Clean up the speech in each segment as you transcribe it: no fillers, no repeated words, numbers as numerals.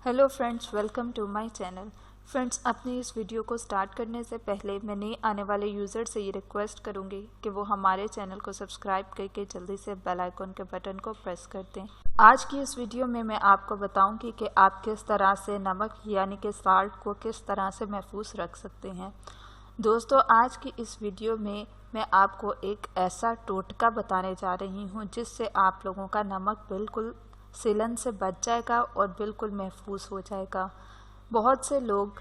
Hello friends, welcome to my channel. Friends, अपने इस video को स्टार्ट करने से पहले मैं नए आने वाले यूज़र से ये रिक्वेस्ट करूंगी कि वो हमारे चैनल को सब्सक्राइब करके जल्दी से बेल आइकन के बटन को प्रेस कर दें। आज की इस वीडियो में मैं आपको बताऊंगी कि आप किस तरह से नमक यानी कि साल्ट को किस तरह से महफूज रख सकते हैं। दोस्तों, आज की इस वीडियो में मैं आपको एक ऐसा टोटका बताने जा रही हूँ जिससे आप लोगों का नमक बिल्कुल सीलन से बच जाएगा और बिल्कुल महफूज हो जाएगा। बहुत से लोग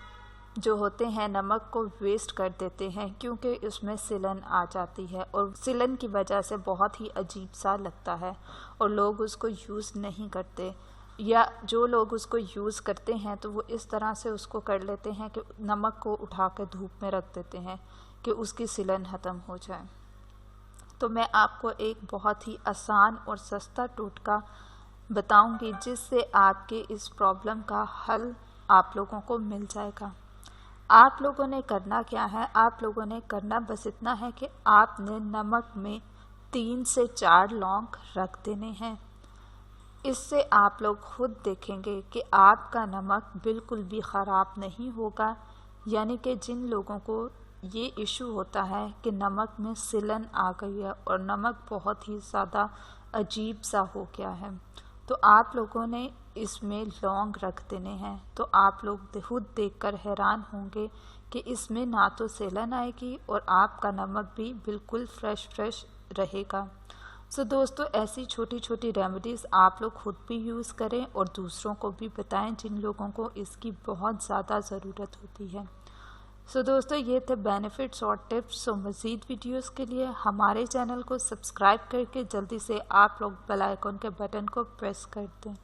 जो होते हैं नमक को वेस्ट कर देते हैं क्योंकि इसमें सिलन आ जाती है और सिलन की वजह से बहुत ही अजीब सा लगता है और लोग उसको यूज़ नहीं करते, या जो लोग उसको यूज़ करते हैं तो वो इस तरह से उसको कर लेते हैं कि नमक को उठा कर धूप में रख देते हैं कि उसकी सिलन ख़त्म हो जाए। तो मैं आपको एक बहुत ही आसान और सस्ता टोटका बताऊंगी जिससे आपके इस प्रॉब्लम का हल आप लोगों को मिल जाएगा। आप लोगों ने करना क्या है, आप लोगों ने करना बस इतना है कि आपने नमक में 3 से 4 लौंग रख देने हैं। इससे आप लोग खुद देखेंगे कि आपका नमक बिल्कुल भी ख़राब नहीं होगा। यानी कि जिन लोगों को ये इशू होता है कि नमक में सिलन आ गई है और नमक बहुत ही ज़्यादा अजीब सा हो गया है, तो आप लोगों ने इसमें लौंग रख देने हैं। तो आप लोग खुद देखकर हैरान होंगे कि इसमें ना तो सिलन आएगी और आपका नमक भी बिल्कुल फ्रेश रहेगा। सो दोस्तों, ऐसी छोटी छोटी रेमेडीज़ आप लोग खुद भी यूज़ करें और दूसरों को भी बताएं जिन लोगों को इसकी बहुत ज़्यादा ज़रूरत होती है। सो दोस्तों, ये थे बेनिफिट्स और टिप्स। सो मज़ीद वीडियोस के लिए हमारे चैनल को सब्सक्राइब करके जल्दी से आप लोग बेल आइकन के बटन को प्रेस कर दें।